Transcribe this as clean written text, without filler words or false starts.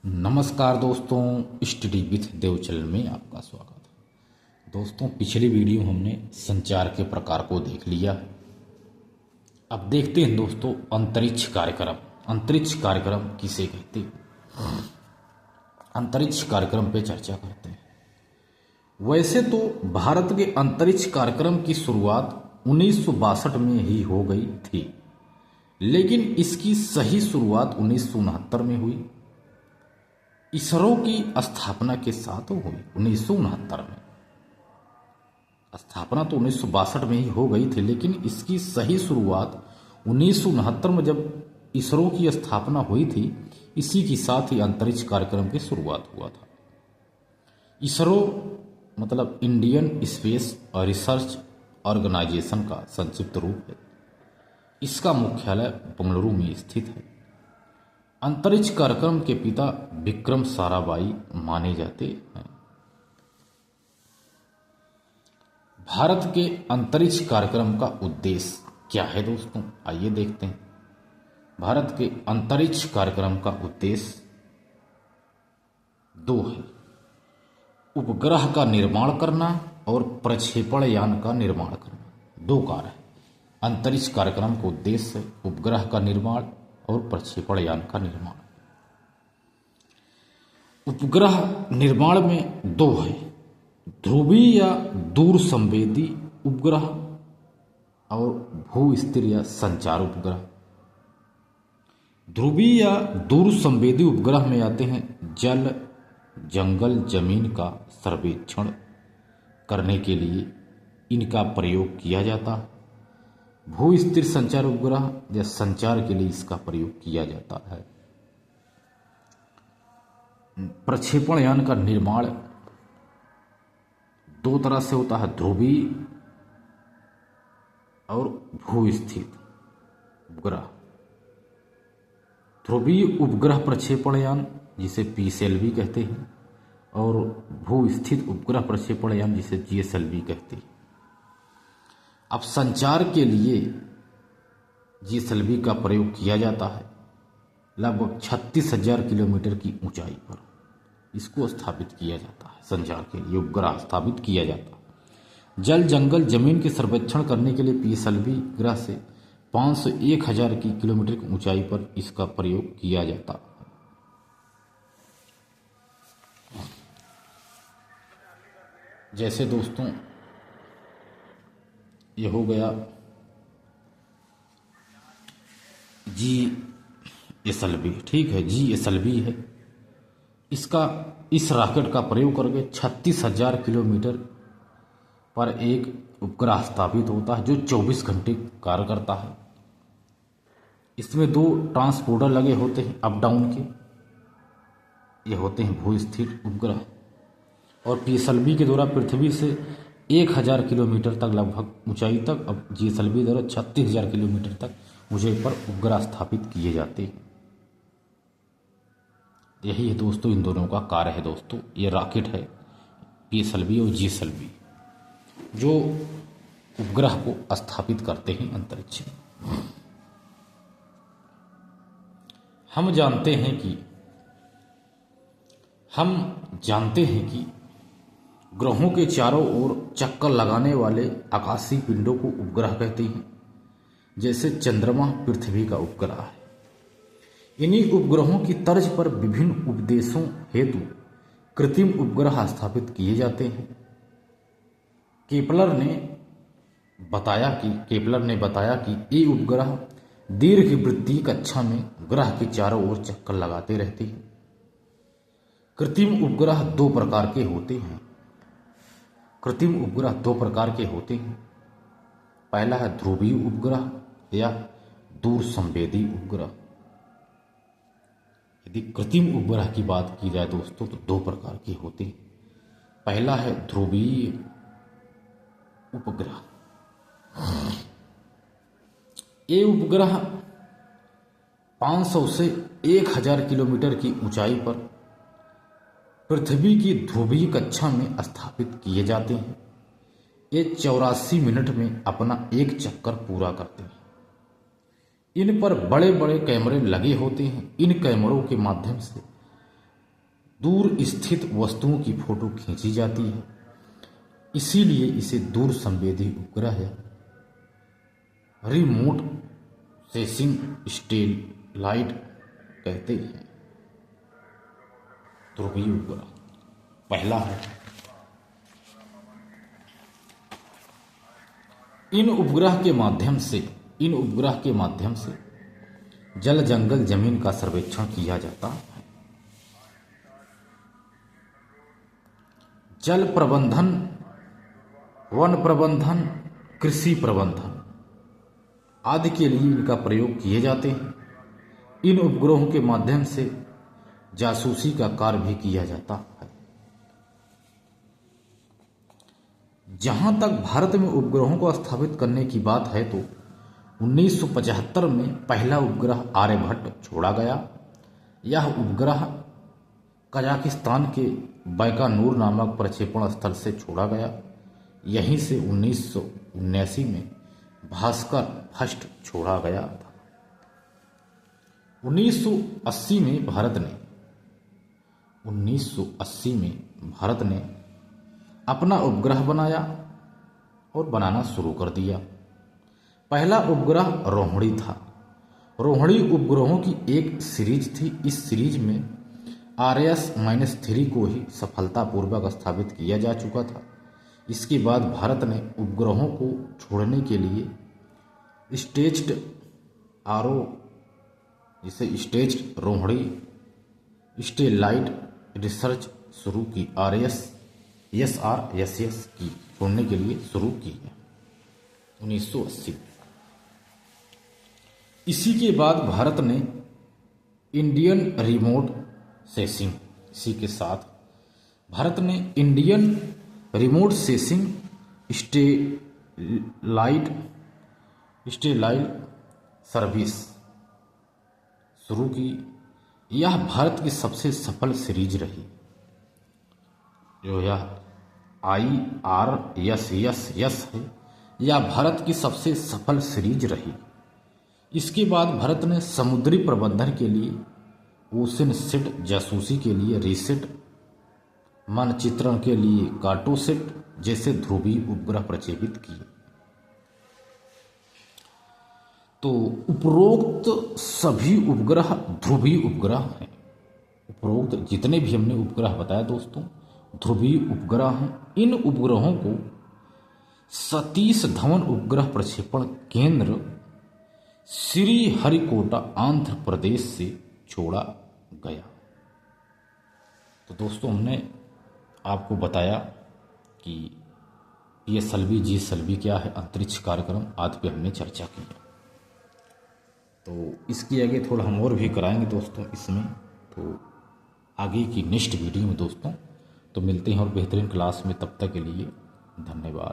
नमस्कार दोस्तों, study with Dev channel में आपका स्वागत है। दोस्तों, पिछली वीडियो हमने संचार के प्रकार को देख लिया। अब देखते हैं दोस्तों अंतरिक्ष कार्यक्रम। अंतरिक्ष कार्यक्रम किसे कहते हैं, अंतरिक्ष कार्यक्रम पे चर्चा करते हैं। वैसे तो भारत के अंतरिक्ष कार्यक्रम की शुरुआत 1962 में ही हो गई थी, लेकिन इसकी सही शुरुआत 1969 में हुई। इसरो की स्थापना के साथ हुई 1969 में। स्थापना तो 1962 में ही हो गई थी, लेकिन इसकी सही शुरुआत 1969 में जब इसरो की स्थापना हुई थी, इसी के साथ ही अंतरिक्ष कार्यक्रम की शुरुआत हुआ था। इसरो मतलब इंडियन स्पेस रिसर्च ऑर्गेनाइजेशन का संक्षिप्त रूप है। इसका मुख्यालय बंगलुरु में स्थित है। अंतरिक्ष कार्यक्रम के पिता विक्रम साराभाई माने जाते हैं। भारत के अंतरिक्ष कार्यक्रम का उद्देश्य क्या है दोस्तों, आइए देखते हैं। भारत के अंतरिक्ष कार्यक्रम का उद्देश्य दो है: उपग्रह का निर्माण करना और प्रक्षेपण यान का निर्माण करना। दो कार्य है। अंतरिक्ष कार्यक्रम का उद्देश्य है उपग्रह का निर्माण और प्रक्षेपण यान का निर्माण। उपग्रह निर्माण में दो है: ध्रुवीय या दूर संवेदी उपग्रह और भू स्थिर या संचार उपग्रह। ध्रुवीय या दूर संवेदी उपग्रह में आते हैं जल, जंगल, जमीन का सर्वेक्षण करने के लिए इनका प्रयोग किया जाता है। भू स्थिर संचार उपग्रह या संचार के लिए इसका प्रयोग किया जाता है। प्रक्षेपण यान का निर्माण दो तरह से होता है: ध्रुवीय और भू स्थित उपग्रह। ध्रुवीय उपग्रह प्रक्षेपण यान जिसे पीएसएलवी कहते हैं, और भू स्थित उपग्रह प्रक्षेपण यान जिसे जीएसएलवी कहते हैं। अब संचार के लिए जीएसएलवी का प्रयोग किया जाता है लगभग 36,000 किलोमीटर की ऊंचाई पर। इसको स्थापित किया जाता है, संचार के लिए उपग्रह स्थापित किया जाता है। जल, जंगल, जमीन के सर्वेक्षण करने के लिए पीएसएलवी ग्रह से 501,000 की किलोमीटर की ऊंचाई पर इसका प्रयोग किया जाता है। जैसे दोस्तों ये हो गया जीएसएलवी, ठीक है, जीएसएलवी है। इस रॉकेट का प्रयोग करके 36,000 किलोमीटर पर एक उपग्रह स्थापित होता है जो 24 घंटे कार्य करता है। इसमें दो ट्रांसपोर्टर लगे होते हैं अप डाउन के, ये होते हैं भू स्थिर उपग्रह। और पीएसएलवी के द्वारा पृथ्वी से 1,000 किलोमीटर तक लगभग ऊंचाई तक, अब जीएसएलवी द्वारा 36,000 किलोमीटर तक ऊंचाई पर उपग्रह स्थापित किए जाते हैं। यही है दोस्तों इन दोनों का कार्य है। दोस्तों ये रॉकेट है पीएसएलवी और जीएसएलवी जो उपग्रह को स्थापित करते हैं अंतरिक्ष में। हम जानते हैं कि ग्रहों के चारों ओर चक्कर लगाने वाले आकाशीय पिंडों को उपग्रह कहते हैं। जैसे चंद्रमा पृथ्वी का उपग्रह है। इन्हीं उपग्रहों की तर्ज पर विभिन्न उद्देश्यों हेतु कृत्रिम उपग्रह स्थापित किए जाते हैं। केपलर ने बताया कि ये उपग्रह दीर्घवृत्तीय कक्षा में ग्रह के चारों ओर चक्कर लगाते रहते हैं। कृत्रिम उपग्रह दो प्रकार के होते हैं। पहला है ध्रुवीय उपग्रह या दूर संवेदी उपग्रह। यदि कृत्रिम उपग्रह की बात की जाए दोस्तों तो दो प्रकार के होते हैं। पहला है ध्रुवीय उपग्रह। ये उपग्रह 500 से 1,000 किलोमीटर की ऊंचाई पर पृथ्वी की ध्रुवीय कक्षा में स्थापित किए जाते हैं। ये 84 मिनट में अपना एक चक्कर पूरा करते हैं। इन पर बड़े बड़े कैमरे लगे होते हैं। इन कैमरों के माध्यम से दूर स्थित वस्तुओं की फोटो खींची जाती है, इसीलिए इसे दूर संवेदी उपग्रह या रिमोट सेंसिंग सैटेलाइट कहते हैं। ध्रुवीय उपग्रह पहला है। इन उपग्रह के माध्यम से जल, जंगल, जमीन का सर्वेक्षण किया जाता है। जल प्रबंधन, वन प्रबंधन, कृषि प्रबंधन आदि के लिए इनका प्रयोग किए जाते हैं। इन उपग्रहों के माध्यम से जासूसी का कार्य भी किया जाता है। जहां तक भारत में उपग्रहों को स्थापित करने की बात है तो 1975 में पहला उपग्रह आर्यभट्ट छोड़ा गया। यह उपग्रह कजाकिस्तान के बैकानूर नामक प्रक्षेपण स्थल से छोड़ा गया। यहीं से 1979 में भास्कर फर्स्ट छोड़ा गया था। 1980 में भारत ने अपना उपग्रह बनाया और बनाना शुरू कर दिया। पहला उपग्रह रोहिणी था। रोहिणी उपग्रहों की एक सीरीज थी। इस सीरीज में RS-3 को ही सफलतापूर्वक स्थापित किया जा चुका था। इसके बाद भारत ने उपग्रहों को छोड़ने के लिए स्टेज्ड रोहिणी सैटेलाइट रिसर्च शुरू की। SRSS की छोड़ने के लिए शुरू की है 1980। इसी के बाद भारत ने इंडियन रिमोट सेंसिंग, इसी के साथ भारत ने Indian remote sensing satellite service शुरू की। यह भारत की सबसे सफल सीरीज रही। जो यह IRSSS है, यह भारत की सबसे सफल सीरीज रही। इसके बाद भारत ने समुद्री प्रबंधन के लिए ओशनसेट, जासूसी के लिए रीसेट, मानचित्रण के लिए कार्टोसेट जैसे ध्रुवीय उपग्रह प्रक्षेपित किए। तो उपरोक्त सभी उपग्रह ध्रुवीय उपग्रह हैं। उपरोक्त जितने भी हमने उपग्रह बताया दोस्तों, ध्रुवीय उपग्रह हैं। इन उपग्रहों को सतीश धवन उपग्रह प्रक्षेपण केंद्र श्रीहरिकोटा आंध्र प्रदेश से छोड़ा गया। तो दोस्तों हमने आपको बताया कि PSLV, GSLV क्या है, अंतरिक्ष कार्यक्रम आदि पे हमने चर्चा की। तो इसकी आगे थोड़ा हम और भी कराएंगे दोस्तों इसमें। तो आगे की नेक्स्ट वीडियो में दोस्तों तो मिलते हैं और बेहतरीन क्लास में। तब तक के लिए धन्यवाद।